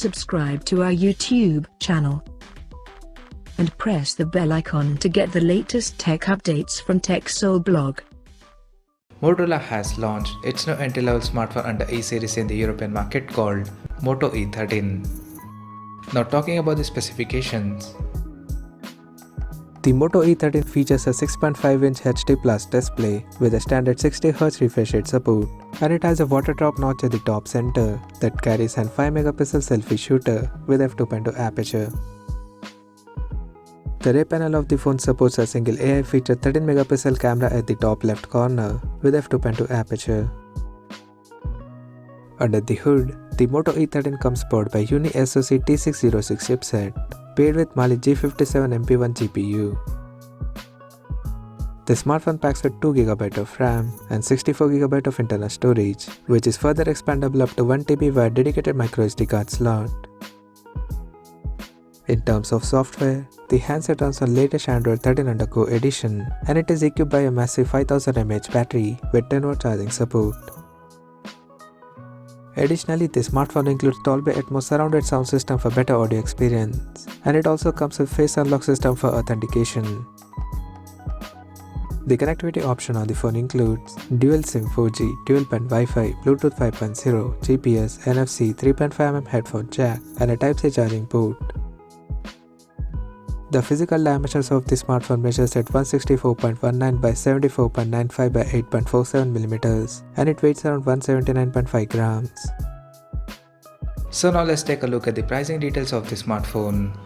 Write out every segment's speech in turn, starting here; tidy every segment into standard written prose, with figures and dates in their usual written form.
subscribe to our YouTube channel and press the bell icon to get the latest tech updates from TechSole Blog. Motorola has launched its new entry-level smartphone under E-series in the European market called Moto E13. Now talking about the specifications. The Moto E13 features a 6.5-inch HD Plus display with a standard 60Hz refresh rate support, and it has a water drop notch at the top center that carries an 5-megapixel selfie shooter with f2.2 aperture. The rear panel of the phone supports a single AI-featured 13-megapixel camera at the top left corner with f2.2 aperture. Under the hood, the Moto E13 comes powered by Unisoc T606 chipset, paired with Mali G57 MP1 GPU. The smartphone packs with 2GB of RAM and 64GB of internal storage, which is further expandable up to 1TB via dedicated microSD card slot. In terms of software, the handset runs on latest Android 13 Undercore edition, and it is equipped by a massive 5000 mAh battery with 10W charging support. Additionally, the smartphone includes Dolby Atmos surrounded sound system for better audio experience, and it also comes with face unlock system for authentication. The connectivity option on the phone includes dual SIM 4G, dual band Wi-Fi, Bluetooth 5.0, GPS, NFC, 3.5mm headphone jack, and a Type-C charging port. The physical dimensions of the smartphone measures at 164.19 by 74.95 by 8.47mm, and it weighs around 179.5 grams. So now let's take a look at the pricing details of the smartphone.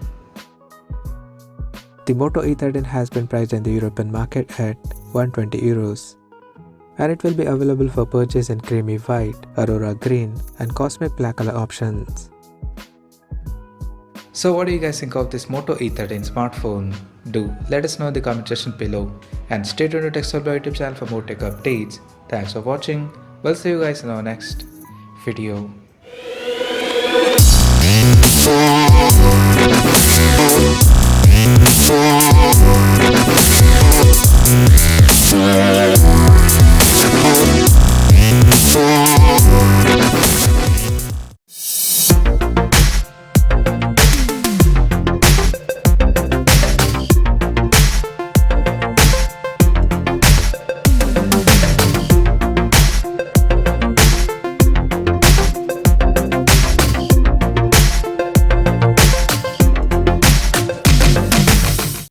The Moto E13 has been priced in the European market at €120, and it will be available for purchase in creamy white, aurora green, and cosmic black color options. So what do you guys think of this Moto E13 smartphone? Do let us know in the comment section below, and stay tuned to TechSole Blog YouTube channel for more tech updates. Thanks for watching. We'll see you guys in our next video.